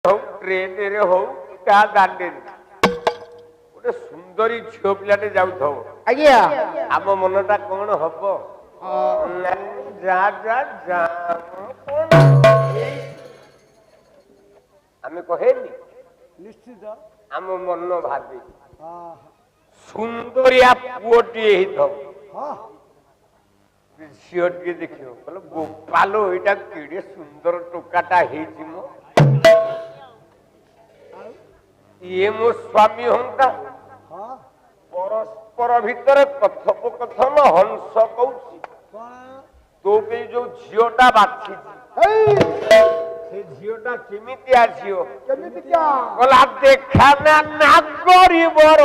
ହଉ ଟ୍ରେନରେ ହଉ ତା ଦାଣ୍ଡରେ ଗୋଟେ ସୁନ୍ଦରୀ ଝିଅ ପିଲାଟେ ଯାଉଥିବ ଆଜ୍ଞା ଆମ ମନଟା କଣ ହବ? ଯା ଯା ଯା ଆମେ କହେନି ନିଶ୍ଚିତ ଆମ ମନ ଭାବେ ସୁନ୍ଦରିଆ ପୁଅଟିଏ ହେଇଥିବ ଝିଅଟିଏ ଦେଖିବ କହିଲ ଗୋପାଲ ଏଇଟା କେଡେ ସୁନ୍ଦର ଟୋକାଟା ହେଇଛି ମୋ ଇଏ ମୋ ସ୍ୱାମୀ ହନ୍ତା ପରସ୍ପର ଭିତରେ କଥୋପକଥନ ହଂସ କହୁଛି ତୋ ପାଇଁ ଯୋଉ ଝିଅଟା ବାଛିଛି ସେ ଝିଅଟା କେମିତିଆ ଝିଅ ଗଲା ଦେଖା ନା ନାଗରିବର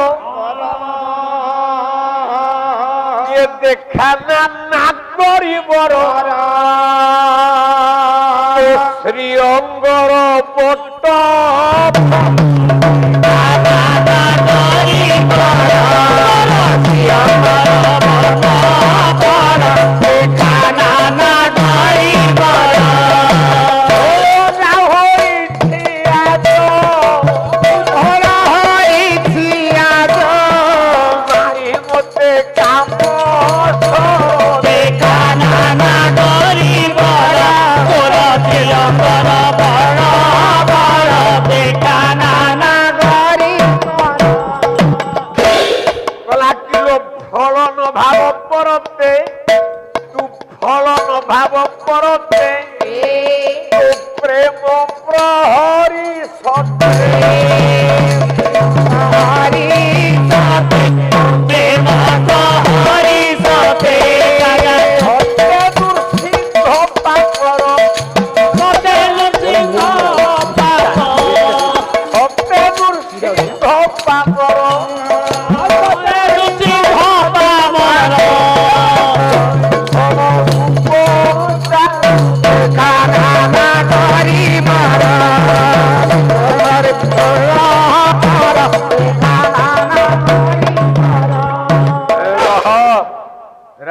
ଇଏ ଦେଖା ନା ନାଗରିବର ଶ୍ରୀଅଙ୍ଗର ପଟ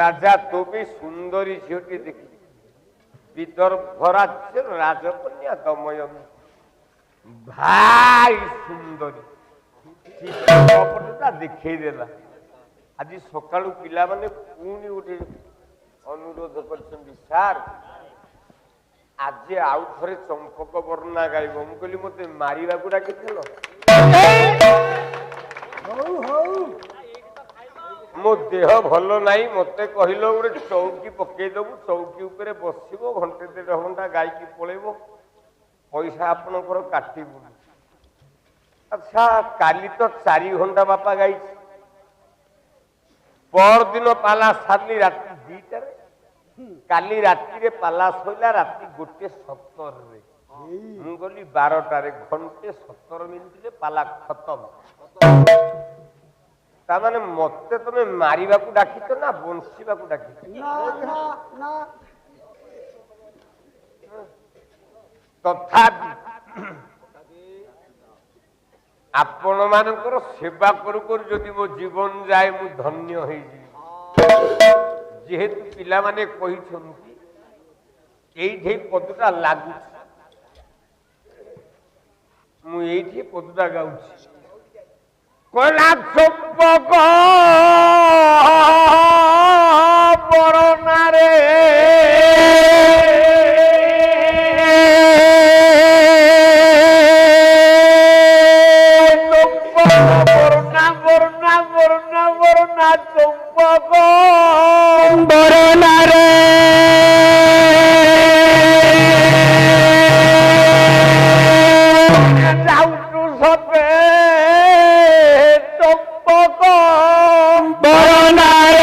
রাজা তুমি সুন্দরী ঝিওটি দেখি বিদর্ভ রাজ্যের রাজকন্যা দময়ন্তী ভাই সুন্দরী দেখেই দেলা আজ সকালু পিলামানে পুনি উঠে অনুরোধ করছেন স্যার আজ আউ থরে চম্পক বর্ণনা গাইব মু কইলি মতে মারিবাকু ডাকিছিল ମୋ ଦେହ ଭଲ ନାହିଁ ମତେ କହିଲ ଗୋଟେ ଚୌକି ପକେଇଦବୁ ଚୌକି ଉପରେ ବସିବ ଘଣ୍ଟେ 1.5 ଘଣ୍ଟା ଗାଇକି ପଳେଇବ ପଇସା ଆପଣଙ୍କର କାଟିବୁ ଆଚ୍ଛା କାଲି ତ 4 ଘଣ୍ଟା ବାପା ଗାଇଛି ପରଦିନ ପାଲା ସାରିଲି ରାତି 2ଟାରେ କାଲି ରାତିରେ ପାଲା ଶୋଇଲା ରାତି 1:17ରେ ମୁଁ ଗଲି 12ଟାରେ ଘଣ୍ଟେ 17 ମିନିଟରେ ପାଲା ଖତମ তাମାନେ মতে তুমি মারিবাকু ডাকিছ না বংশীবাকু ডাকিছ তথাপি আপন মানଙ୍କର সেবা কରୁ কରୁ যদি মো জীবন যায় মু ধন্য হইজি যেহেতু পিলামানে কইছন্তি এইঠে পদটা লাগু মু এইঠে পদটা গাউছি কলা চম্পক বরণারে বরণা বরণা বরণা বরণা চম্পক বরণারে যাউটু সপে বরণারে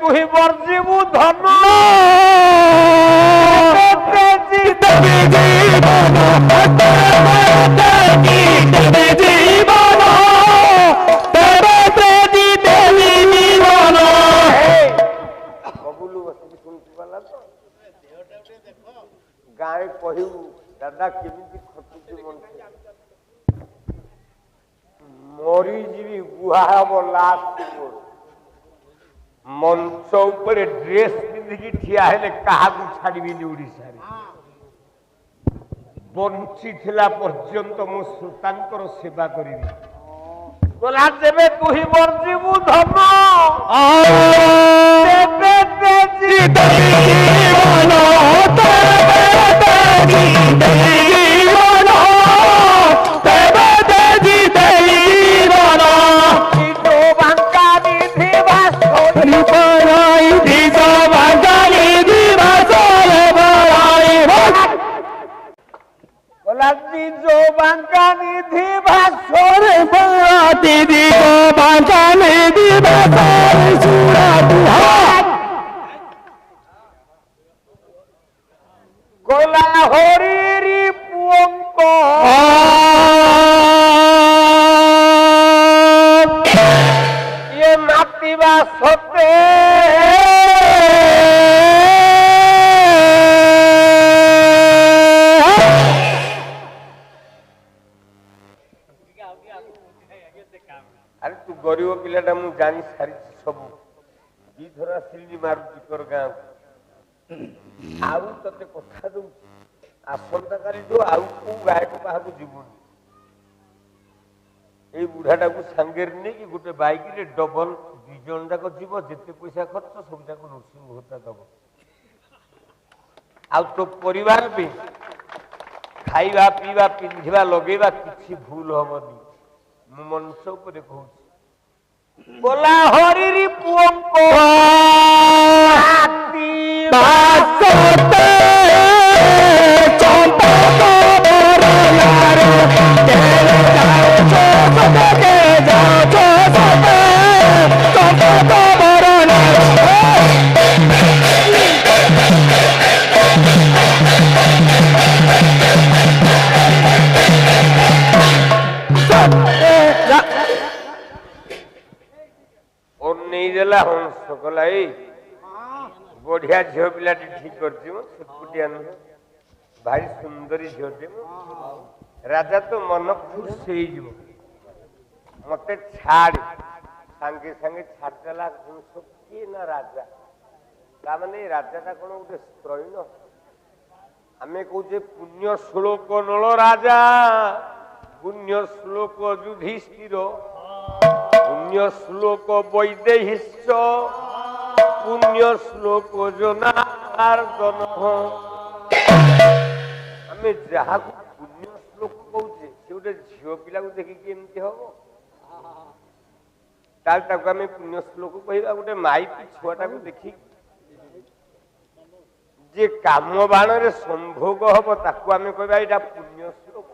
तुही बर्जीबू धन गाँव कहू दादा केमी खटुची मनुष्य मरीजी गुहा हम लास्ट मंच उपर ड्रेस पिंधिकी ठिया हेले क्या छाड़ी ओडिशा बंची थिला पर्यंत मु श्रोतांकर सेवा करी बोला जेबे तुही बर्जीबू धन जो बांका निधि भाषोर दीदी को बांका निधि गोला हरी पुंक ये मातिबा सते अरे तू गरीब पिलाटा मु जानी सारी सब दीधरा सिल्ली मारुची तोर गाँ आउ तते कथा दू आसंता काली जो आउ को गायक बाहर जीवनी এই বুড়াটাকে সাঙ্গের নেই কি গোটে বাইকরে ডবল দুজন যাক যাব যেতে পয়সা খরচ সব যাক নরসিংহ হত্যা দেব আর তো পরিবার বি খাইবা পিবা পিন্ধিবা লগেবা কিছু ভুল হবনি মু মনস উপরে কହୁছি बोला हरिरी पुंक बासते चंपा को बरनारे तेरे जाओ के जाओ सते चंपा को बरनारे नहीं देला हंस कहला बढ़िया झील पिला ठीक करकुटिया नुह भारी सुंदरी झीटे राजा तो मन खुश हो मत छाड़ सांगे सांगे छाड़देला किए ना राजा ताने राजाटा कौन गोटे स्त्रैण आम कहे पुण्य श्लोक नल राजा पुण्य श्लोक युधिष्ठिर पुण्य श्लोक वैदेहिश्च पुण्य श्लोक जनार्दन आम जहाँ पुण्य श्लोक कहे से गोटे झील पिला देखिए एमती हम आम पुण्य श्लोक कह गोटे माइपी छुआटा को देखी जे काम बाण रे संभोग हम ताकू आम कह पुण्य श्लोक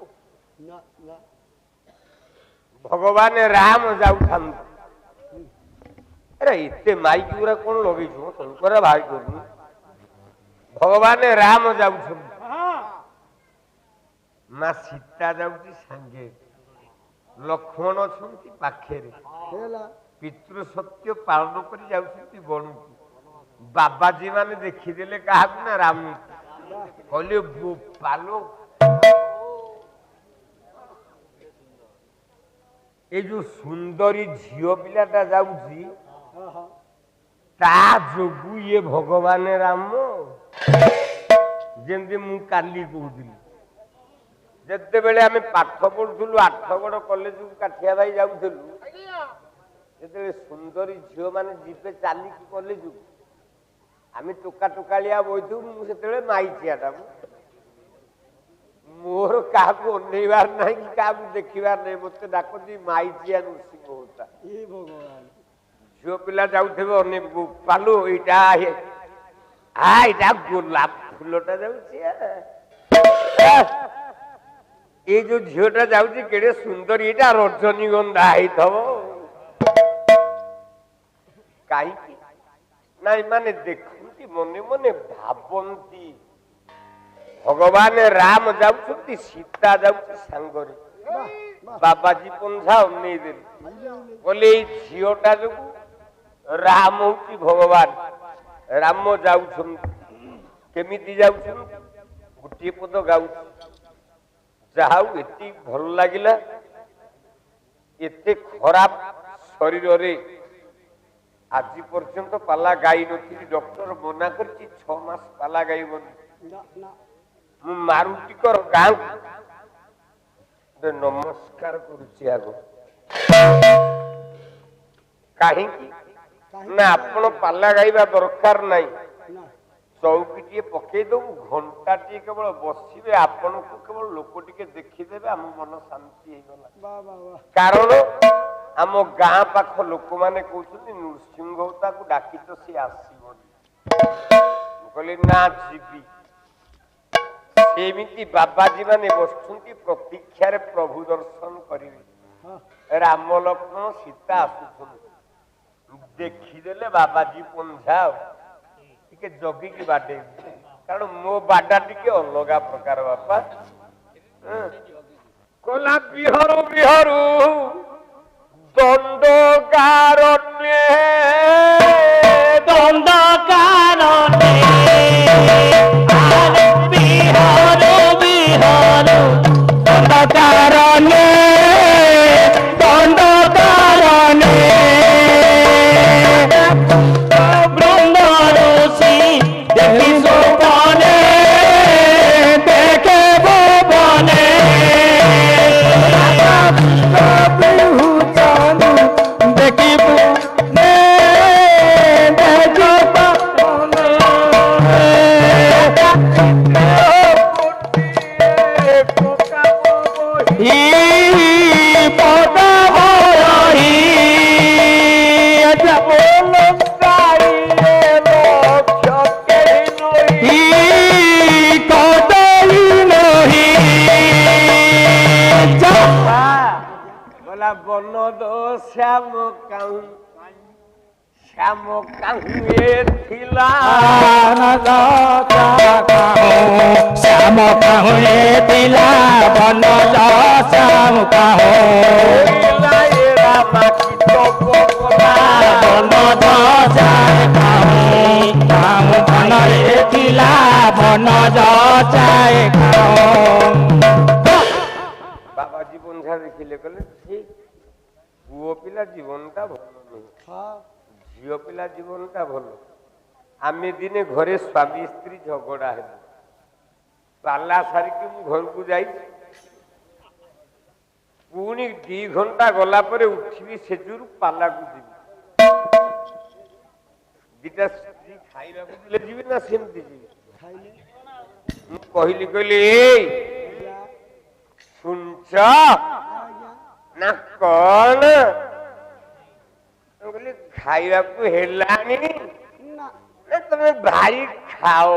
भगवान राम जाऊ अरे इतने माइक गुरा कौन लगे शंकर भाई कर भगवान राम जाऊ माँ सीता जाऊँगी सांगे लक्ष्मण अच्छा पाखे पितृ सत्य पालन कर जाऊँ बणु बाबाजी माने देखीदे क्या ना राम कहले पालो ये जो सुंदरी झील पिलाटा जाऊँगी ता जोगु ये भगवान राम जमी मु काली कहूली जिते बेले आम पाठ पढ़ुलु 8गड़ कॉलेज को काठिया भाई जाऊँ जो सुंदरी झील मैंने जीपे चलिकी कॉलेज आम टोका टोकालिया बोथु मुझे माइचियाटा मोर क्या अनैबार ना कि क्या देखार नहीं मत डाकती माइचिया नृसिंह होता झील पिला जाऊ अने पालू यहाँ गोलाप फूलटा ये जो झीलटा जाऊँगी केड़े सुंदर यहाँ रजनीगंधा होता कहीं ନାଇଁ ମାନେ ଦେଖନ୍ତି ମନେ ମନେ ଭାବନ୍ତି ଭଗବାନ ରାମ ଯାଉଛନ୍ତି ସୀତା ଯାଉଛି ସାଙ୍ଗରେ ବାବାଜୀ ପଞ୍ଝା ଅନେଇ ଦେଲେ କହିଲେ ଏଇ ଝିଅଟା ଯୋଗୁ ରାମ ହଉଛି ଭଗବାନ ରାମ ଯାଉଛନ୍ତି କେମିତି ଯାଉଛନ୍ତି ଗୋଟିଏ ପଦ ଗାଉଛି ଯାହା ହଉ ଏତିକି ଭଲ ଲାଗିଲା ଏତେ ଖରାପ ଶରୀରରେ ଆଜି ପର୍ଯ୍ୟନ୍ତ ପାଲା ଗାଇ ନଥିଲି ଡକ୍ଟର ମନା କରିଛି 6 ମାସ ପାଲା ଗାଇବନି ମୁଁ ମାରୁଟିକର ଗାଁକୁ ନମସ୍କାର କରୁଛି ଆଗ କାହିଁକି ନା ଆପଣ ପାଲା ଗାଇବା ଦରକାର ନାହିଁ ଚୌକିଟିଏ ପକେଇ ଦବୁ ଘଣ୍ଟାଟିଏ କେବଳ ବସିବେ ଆପଣଙ୍କୁ କେବଳ ଲୋକ ଟିକେ ଦେଖିଦେବେ ଆମ ମନ ଶାନ୍ତି ହେଇଗଲା କାରଣ ଆମ ଗାଁ ପାଖ ଲୋକମାନେ କହୁଛନ୍ତି ନୃସିଂହ ତାକୁ ଡାକି ତ ସିଏ ଆସିବନି ମୁଁ କହିଲି ନା ଯିବି ସେମିତି ବାବାଜୀ ମାନେ ବସୁଛନ୍ତି ପ୍ରତୀକ୍ଷାରେ ପ୍ରଭୁ ଦର୍ଶନ କରିବେ ରାମ ଲକ୍ଷ୍ମଣ ସୀତା ଆସୁଛନ୍ତି ଦେଖିଦେଲେ ବାବାଜୀ ପଞ୍ଝା ଟିକେ ଜଗିକି ବାଡେଇବି କାରଣ ମୋ ବାଡା ଟିକେ ଅଲଗା ପ୍ରକାର ବାପା କଲା ବିହରୁ ବିହରୁ ଦଣ୍ଡକାରଣ୍ୟ ଦଣ୍ଡକାରଣ୍ୟ ବିହରୁ ବିହରୁ ଦଣ୍ଡକାରଣ୍ୟ ଦଣ୍ଡକାରଣ୍ୟ দেখি সোপনে দেখে ভুবনে দেখি ভুবনে দেখো বনদ শ্যাম কাহু শ্যাম কাহুয়ে থিলা শ্যাম কাহুয়ে থিলা বনদ শ্যাম কাহু বনদ শ্যাম কাহু শ্যাম বনরে থিলা বনদ চায় কাহু বাবাজী পঞ্ঝা দেখিলে কলে ঠিক পুଅ ପିଲା ଜୀବନଟା ଭଲ ନୁହେଁ ଝିଅ ପିଲା ଜୀବନଟା ଭଲ ଆମେ ଦିନେ ଘରେ ସ୍ୱାମୀ ସ୍ତ୍ରୀ ଝଗଡା ହେଲୁ ପାଲା ସାରିକି ମୁଁ ଘରକୁ ଯାଇଛି ପୁଣି 2 ଘଣ୍ଟା ଗଲା ପରେ ଉଠିବି ସେଜୁରୁ ପାଲାକୁ ଯିବି ଦିଟା ସ୍ତ୍ରୀ ଖାଇବାକୁ ଦେଲେ ଯିବି ନା ସେମିତି ଯିବି ମୁଁ କହିଲି ଏଇ ଶୁଣଛ ନା କଣ କହିଲି ଖାଇବାକୁ ହେଲାଣି ନା ତମେ ଭାରି ଖାଅ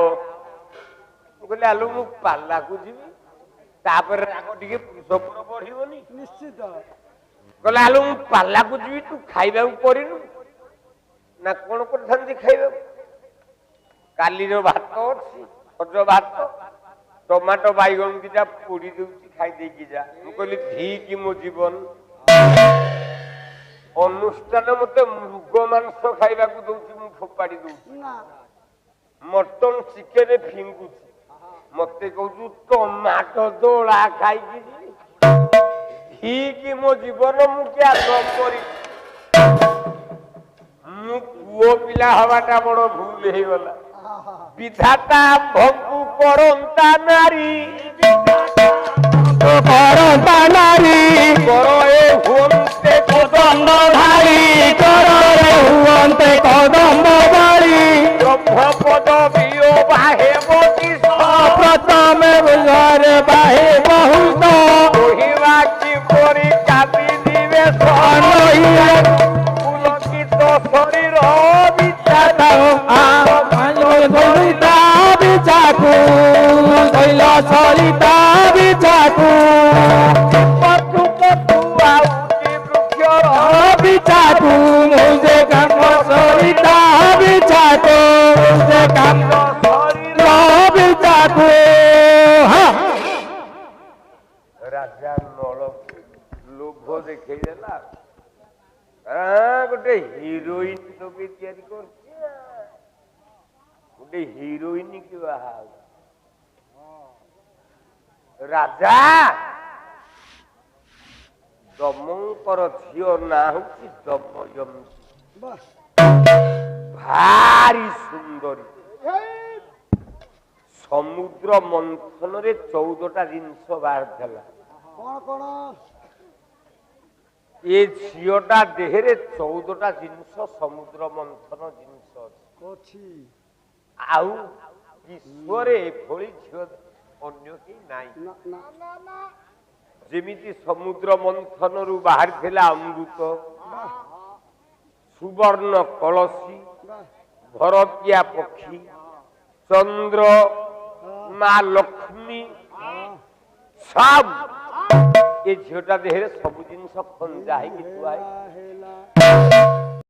ମୁଁ କହିଲି ଆଲୋ ମୁଁ ପାଲାକୁ ଯିବି ତାପରେ ରାଗ ଟିକେ ପୁରୁଷ ବଢିବନି ନିଶ୍ଚିତ କହିଲେ ଆଲୋ ମୁଁ ପାଲାକୁ ଯିବି ତୁ ଖାଇବାକୁ କରିନୁ ନା କଣ କରିଥାନ୍ତି ଖାଇବାକୁ କାଲିର ଭାତ ଅଛି ସଜ ଭାତ ଟମାଟୋ ବାଇଗଣ ଦିଟା ପୋଡି ଦଉଛି ଖାଇ ଦେଇକି ଯା ମୁଁ କହିଲି ଠିକ ମୋ ଜୀବନ ଅନୁଷ୍ଠାନ ମତେ ମୃଗ ମାଂସ ଖାଇବାକୁ ଦଉଛି ମୁଁ ଫୋପାଡି ଦଉଛି ମଟନ ଚିକେନ ଫିଙ୍ଗୁଛି ମତେ କହୁଛୁ ଟମାଟୋ ଦୋଳା ଖାଇକି ଠିକ ମୋ ଜୀବନ ମୁଁ କିଆ କରି ମୁଁ ପୁଅ ପିଲା ହବାଟା ବଡ ଭୁଲ ହେଇଗଲା ବିଧାତା ଭଙ୍କୁ କରନ୍ତା ନାରୀ କରନ୍ତା ନାରୀ କର ଏ ହୁଅନ୍ତେ କଦମ୍ବ ଧାରୀ କର ଏ ହୁଅନ୍ତେ କଦମ୍ବ ଧାରୀ ବ୍ରହ୍ମପଦ ବିୟ ବାହେ ବତିଶ ପ୍ରଥମେ ଘରେ ବାହେ ବହୁତ କହିବା କିପରି କାଟି ଦିବେ ପୁଲକିତ ଶରୀର ବିଚାର সরিতা বিচাকু শৈল সরিতা বিচাকু পটু পটু আউটি বৃক্ষর বিচাকু মুজে কাম সরিতা বিচাকু କାନ୍ଦ ଶରୀର ବିଜାକୁ ରାଜା ନଳକୁ ଲୋଭ ଦେଖେଇଦେଲା। ଗୋଟେ ହିରୋଇନ ଟୋପି ତିଆରି କରୁଛି, ଗୋଟେ ହିରୋଇନ କି ବାହା ହବ। ରାଜା ଦମଙ୍କର ଝିଅ ନାଁ ହଉଛି ଦମୟନ୍ତୀ, ଭାରି ସୁନ୍ଦରୀ। ସମୁଦ୍ର ମନ୍ଥନରେ 14ଟା ଜିନିଷ ବାହାରିଥିଲା। କଣ ଏ ଝିଅଟା ଦେହରେ 14ଟା ଜିନିଷ ସମୁଦ୍ର ମନ୍ଥନ ଜିନିଷ ଅଛି। ଆଉ ବିଶ୍ୱରେ ଏଭଳି ଝିଅ ଅନ୍ୟ କେହି ନାହିଁ। ଯେମିତି ସମୁଦ୍ର ମନ୍ଥନରୁ ବାହାରିଥିଲା ଅମୃତ, ସୁବର୍ଣ୍ଣ କଳସୀ, ଭରତିଆ ପକ୍ଷୀ, ଚନ୍ଦ୍ର, ମା ଲକ୍ଷ୍ମୀ, ସବୁ ଏ ଝିଅଟା ଦେହରେ ସବୁ ଜିନିଷ ଖଞ୍ଜା ହେଇକି ଥୁଆ ହେଇଛି।